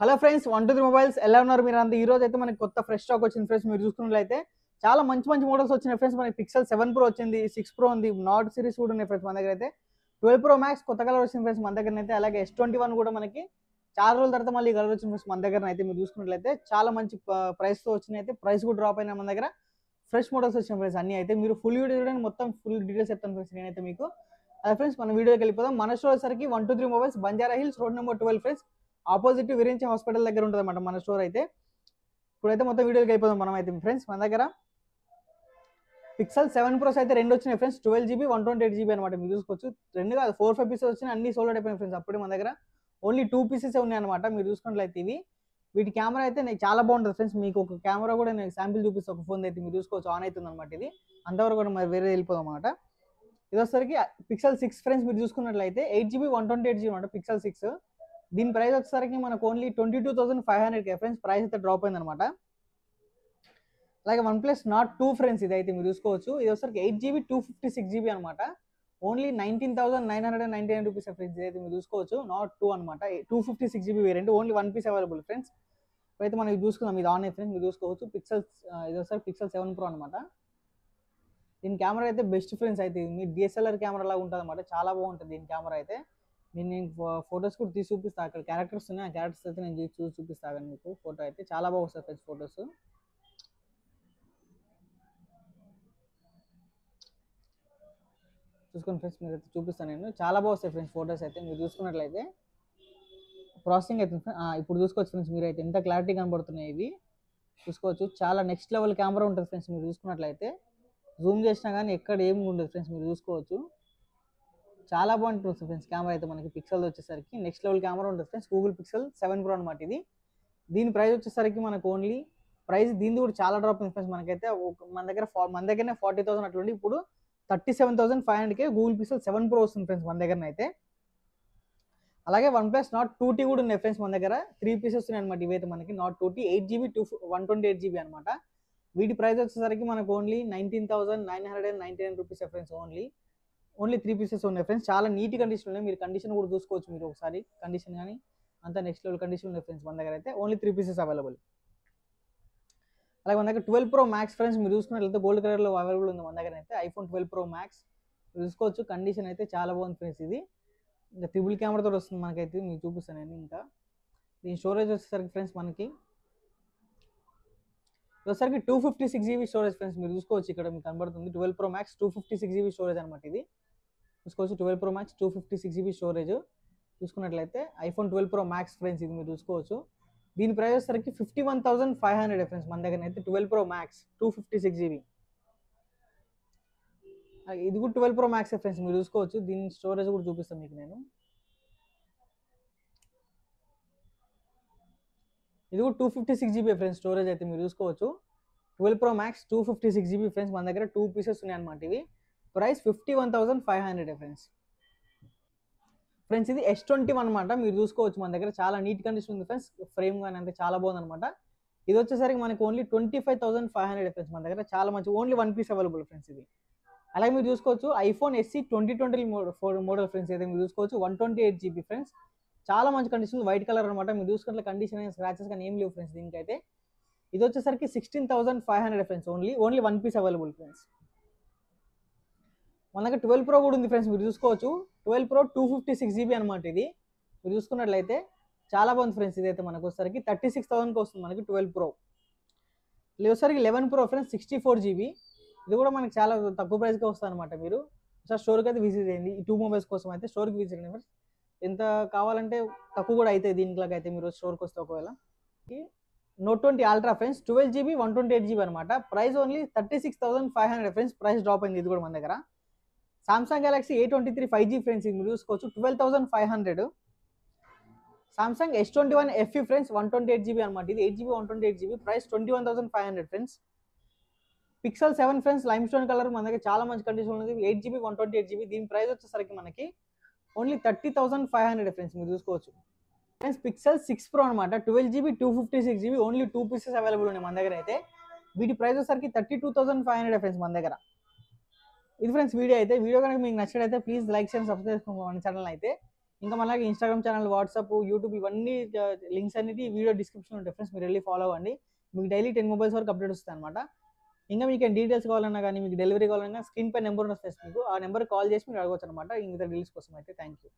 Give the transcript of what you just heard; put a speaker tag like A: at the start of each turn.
A: Hello friends, 123 mobiles ఎలా ఉన్నారు మీరు అంతా? ఈ రోజు అయితే మనకి కొత్త ఫ్రెష్ స్టాక్ వచ్చింది ఫ్రెండ్స్. మీరు చూసుకున్నట్లయితే చాలా మంచి మంచి మోడల్స్ వచ్చినాయి ఫ్రెండ్స్. మనకి పిక్సెల్ 7 ప్రో వచ్చింది, 6 ప్రో ఉంది, నాట్ సిరీస్ కూడా ఉన్నాయి ఫ్రెండ్స్ మన దగ్గర అయితే. 12 ప్రో మ్యాక్స్ కొత్త కలర్ వచ్చింది ఫ్రెండ్స్ మన దగ్గర అయితే. అలాగే S21 కూడా మనకి చాలా రోజుల తర్వాత మళ్ళీ కలర్ వచ్చింది ఫ్రెండ్స్ మన దగ్గర అయితే. మీరు చూసుకున్నట్లయితే చాలా మంచి ప్రైస్తో వచ్చినాయి అయితే. ప్రైస్ కూడా డ్రాప్ అయినా మన దగ్గర ఫ్రెష్ మోడల్స్ వచ్చినాయి ఫ్రెండ్స్ అన్ని అయితే. మీరు ఫుల్ వీడియో చూడండి, మొత్తం ఫుల్ డీటెయిల్స్ చెప్తాను ఫ్రెండ్స్ నేనైతే మీకు. అదే ఫ్రెండ్స్, మన వీడియోకి వెళ్ళిపోదాం. మన స్టోర్ సరికి 123 mobiles, Banjara hills, road number 12 friends, opposite Virinchi hospital దగ్గర ఉంటుంది అన్నమాట మన స్టోర్ అయితే. ఇప్పుడైతే మొత్తం వీడియోకి అయిపోదాం మనం అయితే ఫ్రెండ్స్. మన దగ్గర పిక్సెల్ 7 ప్రోస్ అయితే రెండు వచ్చినాయి ఫ్రెండ్స్. 12GB 128GB అనమాట. మీరు చూసుకోవచ్చు, రెండు కాదు 4-5 పీసెస్ వచ్చినాయి, అన్ని సోల్డ్ అయిపోయినాయి ఫ్రెండ్స్. అప్పుడే మన దగ్గర ఓన్లీ 2 పీసెస్ ఉన్నాయి అనమాట. మీరు చూసుకున్నట్లయితే ఇవి వీటి కెమెరా అయితే నాకు చాలా బాగుంటుంది ఫ్రెండ్స్. మీకు ఒక కెమెరా కూడా నేను శాంపిల్ చూపిస్తాను. ఒక ఫోన్ అయితే మీరు చూసుకోవచ్చు, ఆన్ అవుతుంది అనమాట. ఇది అంతవరకు కూడా మరి వేరే వెళ్ళిపోదాం అనమాట. ఇది వచ్చేసరికి పిక్సెల్ 6 ఫ్రెండ్స్. మీరు చూసుకున్నట్లయితే 8GB 128GB అనమాట పిక్సెల్ 6. దీని ప్రైస్ వచ్చేసరికి మనకు ఓన్లీ 22,500 ఫ్రెండ్స్. ప్రైస్ అయితే డ్రాప్ అయింది అనమాట. అలాగే OnePlus Nord 2 ఫ్రెండ్స్, ఇది అయితే మీరు చూసుకోవచ్చు. ఇది వచ్చేసరికి 8GB 256GB అనమాట. Only 19,999 rupees friends. ఇది అయితే మీరు చూసుకోవచ్చు, Nord 2 అనమాట. 256GB variant, only 1 piece available friends. ఇప్పుడైతే మనం ఇది చూసుకుందాం. ఇది ఆన్ ఫ్రెండ్స్, మీరు చూసుకోవచ్చు. ఇది వచ్చేసరికి పిక్సెల్ 7 ప్రో అనమాట. దీని కెమెరా అయితే బెస్ట్ ఫ్రెండ్స్ అయితే. మీ DSLR కెమెరా లాగా ఉంటుంది అనమాట. చాలా బాగుంటుంది దీని కెమెరా అయితే. నేను ఫొటోస్ కూడా తీసి చూపిస్తాను. అక్కడ క్యారెక్టర్స్ ఉన్నాయి, ఆ క్యారెక్టర్స్ అయితే నేను చూపిస్తాను మీకు. ఫోటో అయితే చాలా బాగా వస్తుంది ఫ్రెండ్స్ ఫొటోస్. చూసుకోండి ఫ్రెండ్స్, మీరు అయితే చూపిస్తాను నేను. చాలా బాగా వస్తాయి ఫ్రెండ్స్ ఫొటోస్ అయితే. మీరు చూసుకున్నట్లయితే ప్రాసెసింగ్ అయితే ఇప్పుడు చూసుకోవచ్చు ఫ్రెండ్స్. మీరు అయితే ఎంత క్లారిటీ కనబడుతున్నాయి ఇవి చూసుకోవచ్చు. చాలా నెక్స్ట్ లెవెల్ కెమెరా ఉంటుంది ఫ్రెండ్స్. మీరు చూసుకున్నట్లయితే జూమ్ చేసినా కానీ ఎక్కడ ఏమి ఉండదు ఫ్రెండ్స్. మీరు చూసుకోవచ్చు, చాలా బాగుంటుంది ఫ్రెండ్స్ కెమెరా అయితే. మనకి పిక్సెల్ వచ్చేసరికి నెక్స్ట్ లెవెల్ కెమెరా ఉంటుంది ఫ్రెండ్స్. గూగుల్ పిక్సెల్ 7 ప్రో అనమాట ఇది. దీని ప్రైస్ వచ్చేసరికి మనకు ఓన్లీ దీనిది కూడా చాలా డ్రాప్ ఉంది ఫ్రెండ్స్. మనకైతే మన దగ్గరనే 40,000 అట్లుండి ఇప్పుడు 37,500కే గూగుల్ పిక్సెల్ 7 ప్రో వస్తుంది ఫ్రెండ్స్ మన దగ్గర అయితే. అలాగే OnePlus Nord 2T కూడా ఉన్నాయి ఫ్రెండ్స్ మన దగ్గర. 3 పీసెస్ ఉన్నాయి అనమాట. ఇవైతే మనకి Nord 2T 8GB 128GB అనమాట. వీటి ప్రైస్ వచ్చేసరికి మనకు only 19,999 rupees friends. Only 3 pieces ఉన్నాయి ఫ్రెండ్స్. చాలా నీట్ కండిషన్ ఉన్నాయి. మీరు కండిషన్ కూడా చూసుకోవచ్చు మీరు ఒకసారి. కండిషన్ కానీ అంతా నెక్స్ట్ లెవెల్ కండిషన్ ఉన్నాయి ఫ్రెండ్స్ మన దగ్గర అయితే. Only 3 pieces available. అలాగే మన దగ్గర 12 ప్రో మ్యాక్స్ ఫ్రెండ్స్. మీరు చూసుకున్నట్లయితే గోల్డ్ కలర్లో అవైలబుల్ ఉంది మన దగ్గర అయితే. iPhone 12 ప్రో మ్యాక్స్ మీరు చూసుకోవచ్చు. కండిషన్ అయితే చాలా బాగుంది ఫ్రెండ్స్. ఇది ఇంకా ట్రిపుల్ కెమెరాతో వస్తుంది మనకైతే. మీకు చూపిస్తాను నేను. ఇంకా దీని స్టోరేజ్ వచ్చేసరికి ఫ్రెండ్స్ మనకి వచ్చేసరికి 256GB స్టోరేజ్ ఫ్రెండ్స్. మీరు చూసుకోవచ్చు, ఇక్కడ మీకు కనబడుతుంది 12 ప్రో మ్యాక్స్ 256GB స్టోరేజ్ అనమాట. ఇది చూసుకోవచ్చు, 12 ప్రో మ్యాక్స్ 256GB స్టోరేజ్. చూసుకున్నట్లయితే iPhone 12 ప్రో మ్యాక్స్ ఫ్రెండ్స్. ఇది మీరు చూసుకోవచ్చు. దీని ప్రైస్ వచ్చేసరికి 51,500 ఫ్రెండ్స్ మన దగ్గర అయితే. 12 ప్రో మ్యాక్స్ 256GB. ఇది కూడా 12 ప్రో మ్యాక్స్ ఫ్రెండ్స్. మీరు చూసుకోవచ్చు. దీని స్టోరేజ్ కూడా చూపిస్తాను మీకు నేను. ఇది కూడా 256GB ఫ్రెండ్స్ స్టోరేజ్ అయితే. మీరు చూసుకోవచ్చు, 12 ప్రో మ్యాక్స్ 256GB ఫ్రెండ్స్. మన దగ్గర 2 పీసెస్ ఉన్నాయి అనమాట. ఇవి ప్రైస్ 51,500 ఫ్రెండ్స్. ఇది S21 అనమాట. మీరు చూసుకోవచ్చు, మన దగ్గర చాలా నీట్ కండిషన్ ఉంది ఫ్రెండ్స్. ఫ్రేమ్ కానీ అంతే చాలా బాగుంది అనమాట. ఇది వచ్చేసరికి మనకి ఓన్లీ 25,500 ఫ్రెండ్స్ మన దగ్గర. చాలా మంచి ఓన్లీ 1 పీస్ అవైలబుల్ ఫ్రెండ్స్ ఇది. అలాగే మీరు చూసుకోవచ్చు iPhone SE 2020 మోడల్ ఫ్రెండ్స్ అయితే. మీరు చూసుకోవచ్చు 128GB ఫ్రెండ్స్. చాలా మంచి కండిషన్, వైట్ కలర్ అనమాట. మీరు చూసుకుంటే కండిషన్ స్క్రాచెస్ కానీ ఏం లేవు ఫ్రెండ్స్ దీనికైతే. ఇది వచ్చేసరికి 16,500 friends. Only 1 piece available friends. మన దగ్గర 12 ప్రో కూడా ఉంది ఫ్రెండ్స్. మీరు చూసుకోవచ్చు, 12 ప్రో 256GB అనమాట. ఇది మీరు చూసుకున్నట్లయితే చాలా బాగుంది ఫ్రెండ్స్. ఇదైతే మనకు వచ్చేసరికి 36,000కి వస్తుంది మనకి 12 ప్రో. ఇది వచ్చేసరికి 11 ప్రో ఫ్రెండ్స్ 64GB. ఇది కూడా మనకి చాలా తక్కువ ప్రైస్కి వస్తుంది అనమాట. మీరు ఒకసారి స్టోర్కి అయితే విజిట్ చేయండి. ఈ 2 మొబైల్స్ కోసం అయితే స్టోర్కి విజిట్ చేయండి ఫ్రెండ్స్. ఎంత కావాలంటే తక్కువ కూడా అవుతాయి దీంట్లోకి అయితే. మీరు స్టోర్కి వస్తే ఒకవేళ Note 20 Ultra friends 12GB 128GB అనమాట. Price only 36,500 friends. Price drop అయింది ఇది కూడా మన దగ్గర. Samsung Galaxy A23 5G friends. ఇది మీరు చూసుకోవచ్చు 12,500. Samsung S21 FE friends 128GB అనమాట. ఇది 8GB 128GB. Price 21,500 friends. Pixel 7 friends lime stone colour మన దగ్గర చాలా మంచి కండిషన్ ఉంది. 8GB 128GB. దీని ప్రైస్ వచ్చేసరికి మనకి ఓన్లీ 30,500 ఫ్రెండ్స్. మీరు చూసుకోవచ్చు ఫ్రెండ్స్. పిక్సెల్ 6 ప్రో అనమాట. 12GB 256GB. Only 2 pieces available ఉన్నాయి మన దగ్గర అయితే. వీటి ప్రైస్ వచ్చేసరికి 32,500 ఫ్రెండ్స్ మన దగ్గర. ఇది ఫ్రెండ్స్ వీడియో అయితే. వీడియో కనుక మీకు నచ్చినట్లయితే ప్లీజ్ లైక్ చేయండి, సబ్స్క్రైబ్ చేసుకోండి మన ఛానల్ అయితే. ఇంకా అలాగే ఇన్స్టాగ్రామ్ ఛానల్, వాట్సాప్, యూట్యూబ్ ఇవన్నీ లింక్స్ అనేది వీడియో డిస్క్రిప్షన్ ఉంటాయి ఫ్రెండ్స్, మీరు వెళ్ళి ఫాలో అవ్వండి. మీకు డైలీ 10 మొబైల్స్ వరకు అప్డేట్ వస్తాయి అనమాట. ఇంకా మీకు డీటెయిల్స్ కావాలన్నా కానీ, మీకు డెలివరీ కావాలన్నా స్క్రీన్ పై నెంబర్ ఉన్న ఫ్రెండ్స్, మీకు ఆ నెంబర్ కాల్ చేసి మీరు అడగవచ్చు అనమాట ఇంకా డీటెయిల్స్ కోసం అయితే. Thank you.